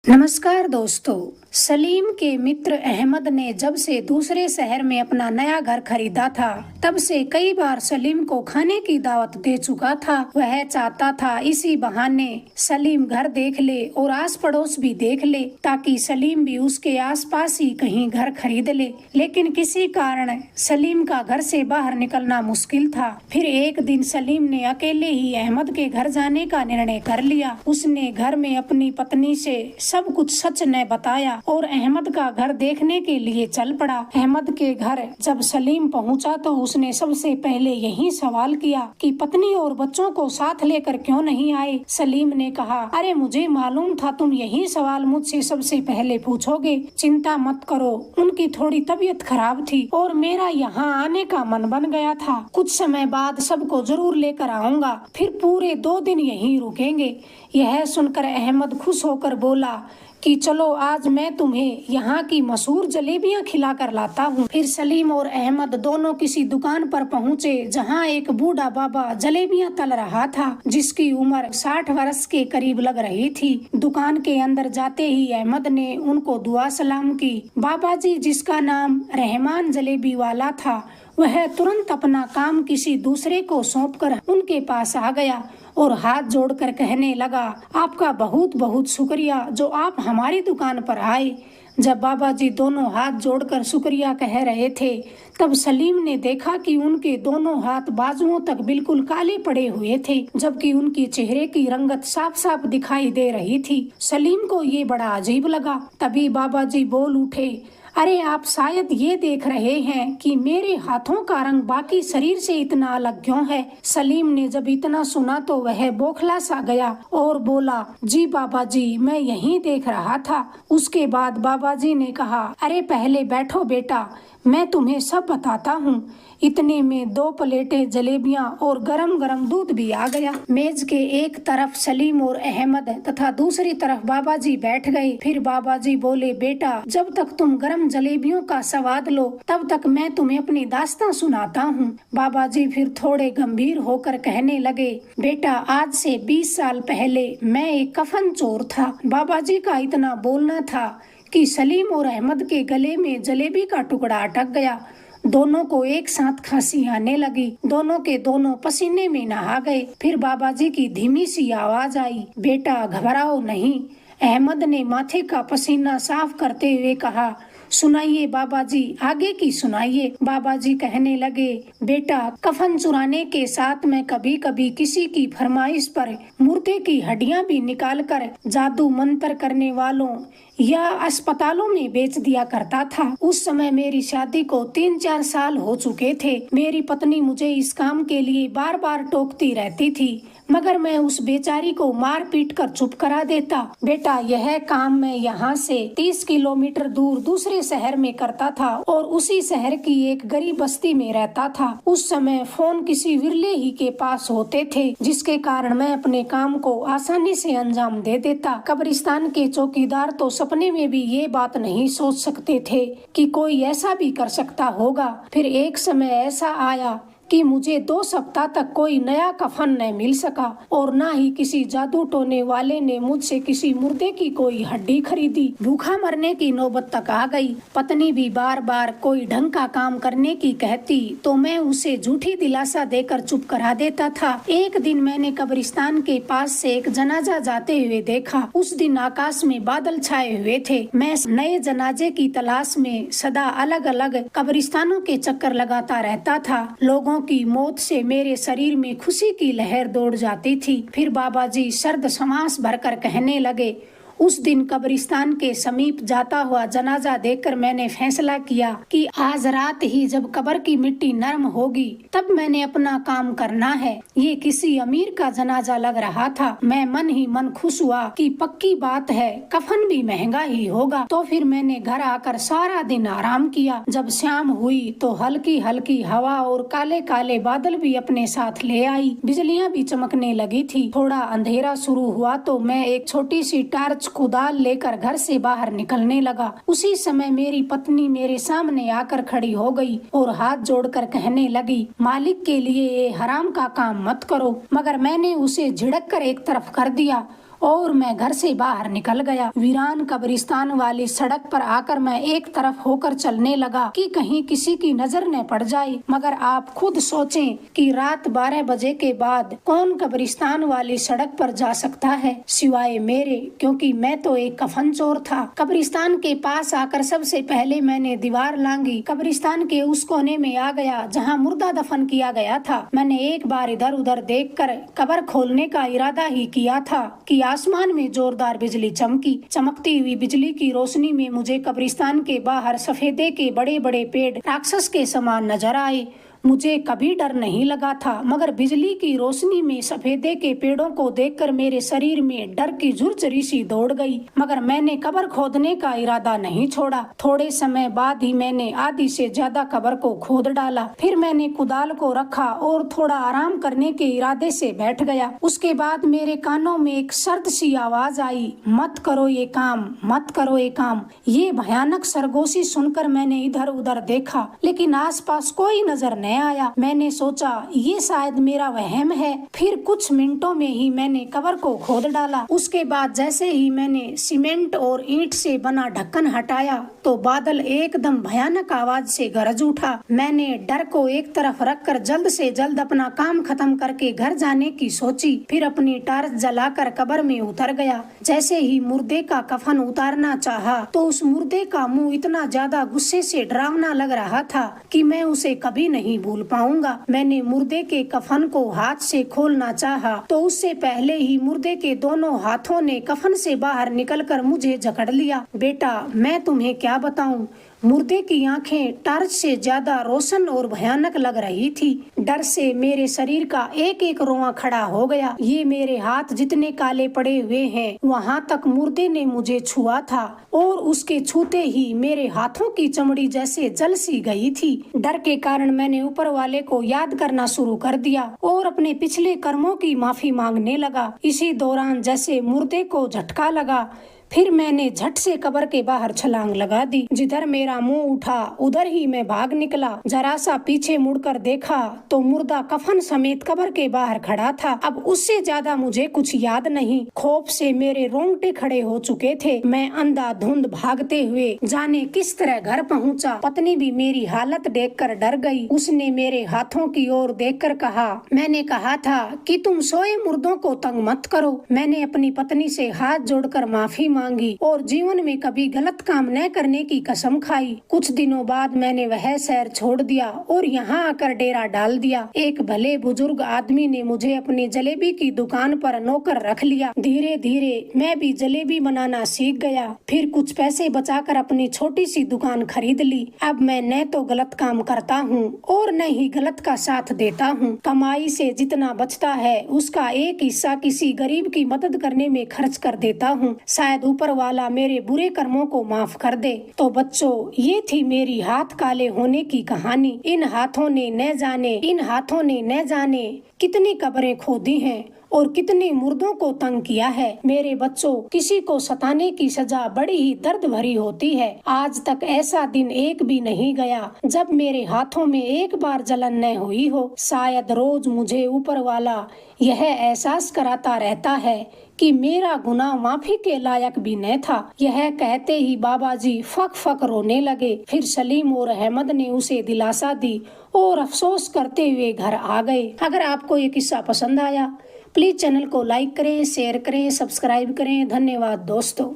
नमस्कार दोस्तों। सलीम के मित्र अहमद ने जब से दूसरे शहर में अपना नया घर खरीदा था तब से कई बार सलीम को खाने की दावत दे चुका था। वह चाहता था इसी बहाने सलीम घर देख ले और आस पड़ोस भी देख ले ताकि सलीम भी उसके आसपास ही कहीं घर खरीद ले, लेकिन किसी कारण सलीम का घर से बाहर निकलना मुश्किल था। फिर एक दिन सलीम ने अकेले ही अहमद के घर जाने का निर्णय कर लिया। उसने घर में अपनी पत्नी से सब कुछ सच ने बताया और अहमद का घर देखने के लिए चल पड़ा। अहमद के घर जब सलीम पहुंचा तो उसने सबसे पहले यही सवाल किया कि पत्नी और बच्चों को साथ लेकर क्यों नहीं आए। सलीम ने कहा, अरे मुझे मालूम था तुम यही सवाल मुझसे सबसे पहले पूछोगे। चिंता मत करो, उनकी थोड़ी तबीयत खराब थी और मेरा यहाँ आने का मन बन गया था। कुछ समय बाद सबको जरूर लेकर आऊंगा, फिर पूरे 2 दिन यहीं रुकेंगे। यह सुनकर अहमद खुश होकर बोला कि चलो आज मैं तुम्हें यहाँ की मशहूर जलेबियाँ खिला कर लाता हूँ। फिर सलीम और अहमद दोनों किसी दुकान पर पहुँचे जहाँ एक बूढ़ा बाबा जलेबियाँ तल रहा था, जिसकी उम्र 60 वर्ष के करीब लग रही थी। दुकान के अंदर जाते ही अहमद ने उनको दुआ सलाम की। बाबा जी, जिसका नाम रहमान जलेबी वाला था, वह तुरंत अपना काम किसी दूसरे को सौंपकर उनके पास आ गया और हाथ जोड़कर कहने लगा, आपका बहुत बहुत शुक्रिया जो आप हमारी दुकान पर आए। जब बाबा जी दोनों हाथ जोड़कर शुक्रिया कह रहे थे तब सलीम ने देखा कि उनके दोनों हाथ बाजुओं तक बिल्कुल काले पड़े हुए थे, जबकि उनकी चेहरे की रंगत साफ साफ दिखाई दे रही थी। सलीम को ये बड़ा अजीब लगा। तभी बाबा जी बोल उठे, अरे आप शायद ये देख रहे हैं कि मेरे हाथों का रंग बाकी शरीर से इतना अलग क्यों है। सलीम ने जब इतना सुना तो वह बौखला सा गया और बोला, जी बाबा जी, मैं यही देख रहा था। उसके बाद बाबा जी ने कहा, अरे पहले बैठो बेटा, मैं तुम्हें सब बताता हूँ। इतने में 2 प्लेटें जलेबियाँ और गरम गरम दूध भी आ गया। मेज के एक तरफ सलीम और अहमद तथा दूसरी तरफ बाबा जी बैठ गए। फिर बाबा जी बोले, बेटा जब तक तुम गरम जलेबियों का स्वाद लो तब तक मैं तुम्हें अपनी दास्तां सुनाता हूँ। बाबा जी फिर थोड़े गंभीर होकर कहने लगे, बेटा आज से 20 साल पहले मैं एक कफन चोर था। बाबा जी का इतना बोलना था कि सलीम और अहमद के गले में जलेबी का टुकड़ा अटक गया। दोनों को एक साथ खांसी आने लगी। दोनों के दोनों पसीने में नहा गए। फिर बाबा जी की धीमी सी आवाज आई, बेटा घबराओ नहीं। अहमद ने माथे का पसीना साफ करते हुए कहा, सुनाइए बाबा जी, आगे की सुनाइए। बाबा जी कहने लगे, बेटा कफन चुराने के साथ मैं कभी कभी किसी की फरमाइश पर मुर्दे की हड्डियां भी निकाल कर जादू मंत्र करने वालों या अस्पतालों में बेच दिया करता था। उस समय मेरी शादी को 3-4 साल हो चुके थे। मेरी पत्नी मुझे इस काम के लिए बार बार टोकती रहती थी, मगर मैं उस बेचारी को मार पीट कर चुप करा देता। बेटा यह काम मैं यहाँ से 30 किलोमीटर दूर दूसरे शहर में करता था और उसी शहर की एक गरीब बस्ती में रहता था। उस समय फोन किसी विरले ही के पास होते थे, जिसके कारण मैं अपने काम को आसानी से अंजाम दे देता। कब्रिस्तान के चौकीदार तो सपने में भी ये बात नहीं सोच सकते थे कि कोई ऐसा भी कर सकता होगा। फिर एक समय ऐसा आया कि मुझे 2 सप्ताह तक कोई नया कफन न मिल सका और न ही किसी जादू टोने वाले ने मुझसे किसी मुर्दे की कोई हड्डी खरीदी। भूखा मरने की नौबत तक आ गई। पत्नी भी बार बार कोई ढंग का काम करने की कहती तो मैं उसे झूठी दिलासा देकर चुप करा देता था। एक दिन मैंने कब्रिस्तान के पास से एक जनाजा जाते हुए देखा। उस दिन आकाश में बादल छाए हुए थे। मैं नए जनाजे की तलाश में सदा अलग अलग कब्रिस्तानों के चक्कर लगाता रहता था। लोगों की मौत से मेरे शरीर में खुशी की लहर दौड़ जाती थी। फिर बाबा जी सर्द सांस भरकर कहने लगे, उस दिन कब्रिस्तान के समीप जाता हुआ जनाजा देखकर मैंने फैसला किया कि आज रात ही जब कब्र की मिट्टी नरम होगी तब मैंने अपना काम करना है। ये किसी अमीर का जनाजा लग रहा था। मैं मन ही मन खुश हुआ कि पक्की बात है, कफन भी महंगा ही होगा। तो फिर मैंने घर आकर सारा दिन आराम किया। जब शाम हुई तो हल्की हल्की हवा और काले काले बादल भी अपने साथ ले आई। बिजलियां भी चमकने लगी थी। थोड़ा अंधेरा शुरू हुआ तो मैं एक छोटी सी टार्च कुदाल लेकर घर से बाहर निकलने लगा। उसी समय मेरी पत्नी मेरे सामने आकर खड़ी हो गई और हाथ जोड़कर कहने लगी, मालिक के लिए ये हराम का काम मत करो। मगर मैंने उसे झिड़क कर एक तरफ कर दिया और मैं घर से बाहर निकल गया। वीरान कब्रिस्तान वाली सड़क पर आकर मैं एक तरफ होकर चलने लगा कि कहीं किसी की नजर न पड़ जाए। मगर आप खुद सोचें कि रात 12 बजे के बाद कौन कब्रिस्तान वाली सड़क पर जा सकता है सिवाय मेरे, क्योंकि मैं तो एक कफन चोर था। कब्रिस्तान के पास आकर सबसे पहले मैंने दीवार लांगी। कब्रिस्तान के उस कोने में आ गया जहाँ मुर्दा दफन किया गया था। मैंने एक बार इधर उधर देखकर कब्र खोलने का इरादा ही किया था कि आसमान में जोरदार बिजली चमकी। चमकती हुई बिजली की रोशनी में मुझे कब्रिस्तान के बाहर सफेदे के बड़े बड़े पेड़ राक्षस के समान नजर आए। मुझे कभी डर नहीं लगा था, मगर बिजली की रोशनी में सफेदे के पेड़ों को देखकर मेरे शरीर में डर की झुरझुरी सी दौड़ गई। मगर मैंने कब्र खोदने का इरादा नहीं छोड़ा। थोड़े समय बाद ही मैंने आधी से ज्यादा कब्र को खोद डाला। फिर मैंने कुदाल को रखा और थोड़ा आराम करने के इरादे से बैठ गया। उसके बाद मेरे कानों में एक सर्द सी आवाज आई, मत करो ये काम, मत करो ये काम। ये भयानक सरगोशी सुनकर मैंने इधर उधर देखा, लेकिन आसपास कोई नजर नहीं आया। मैंने सोचा ये शायद मेरा वहम है। फिर कुछ मिनटों में ही मैंने कब्र को खोद डाला। उसके बाद जैसे ही मैंने सीमेंट और ईंट से बना ढक्कन हटाया तो बादल एकदम भयानक आवाज से गरज उठा। मैंने डर को एक तरफ रखकर जल्द से जल्द अपना काम खत्म करके घर जाने की सोची। फिर अपनी टार्च जलाकर कब्र में उतर गया। जैसे ही मुर्दे का कफन उतारना चाहा तो उस मुर्दे का मुंह इतना ज्यादा गुस्से से डरावना लग रहा था कि मैं उसे कभी नहीं भूल पाऊंगा। मैंने मुर्दे के कफन को हाथ से खोलना चाहा तो उससे पहले ही मुर्दे के दोनों हाथों ने कफन से बाहर निकलकर मुझे जकड़ लिया। बेटा, मैं तुम्हें क्या बताऊं, मुर्दे की आंखें टॉर्च से ज्यादा रोशन और भयानक लग रही थी। डर से मेरे शरीर का एक एक रोंवा खड़ा हो गया। ये मेरे हाथ जितने काले पड़े हुए हैं, वहाँ तक मुर्दे ने मुझे छुआ था और उसके छूते ही मेरे हाथों की चमड़ी जैसे जल सी गई थी। डर के कारण मैंने ऊपर वाले को याद करना शुरू कर दिया और अपने पिछले कर्मों की माफी मांगने लगा। इसी दौरान जैसे मुर्दे को झटका लगा, फिर मैंने झट से कब्र के बाहर छलांग लगा दी। जिधर मेरा मुंह उठा उधर ही मैं भाग निकला। जरा सा पीछे मुड़कर देखा तो मुर्दा कफन समेत कब्र के बाहर खड़ा था। अब उससे ज्यादा मुझे कुछ याद नहीं। खौफ से मेरे रोंगटे खड़े हो चुके थे। मैं अंधाधुंध भागते हुए जाने किस तरह घर पहुंचा। पत्नी भी मेरी हालत देखकर डर गई। उसने मेरे हाथों की ओर देखकर कहा, मैंने कहा था कि तुम सोए मुर्दों को तंग मत करो। मैंने अपनी पत्नी से हाथ जोड़कर माफी मांगी और जीवन में कभी गलत काम न करने की कसम खाई। कुछ दिनों बाद मैंने वह शहर छोड़ दिया और यहाँ आकर डेरा डाल दिया। एक भले बुजुर्ग आदमी ने मुझे अपनी जलेबी की दुकान पर नौकर रख लिया। धीरे धीरे मैं भी जलेबी बनाना सीख गया। फिर कुछ पैसे बचाकर अपनी छोटी सी दुकान खरीद ली। अब मैं न तो गलत काम करता हूँ और न ही गलत का साथ देता हूँ। कमाई से जितना बचता है उसका एक हिस्सा किसी गरीब की मदद करने में खर्च कर देता हूँ। शायद ऊपर वाला मेरे बुरे कर्मों को माफ कर दे। तो बच्चों, ये थी मेरी हाथ काले होने की कहानी। इन हाथों ने न जाने कितनी कब्रें खोदी हैं और कितने मुर्दों को तंग किया है। मेरे बच्चों, किसी को सताने की सजा बड़ी ही दर्द भरी होती है। आज तक ऐसा दिन एक भी नहीं गया जब मेरे हाथों में एक बार जलन न हुई हो। शायद रोज मुझे ऊपर वाला यह एहसास कराता रहता है कि मेरा गुनाह माफी के लायक भी न था। यह कहते ही बाबा जी फक फक रोने लगे। फिर सलीम और अहमद ने उसे दिलासा दी और अफसोस करते हुए घर आ गए। अगर आपको ये किस्सा पसंद आया, प्लीज चैनल को लाइक करें, शेयर करें, सब्सक्राइब करें। धन्यवाद दोस्तों।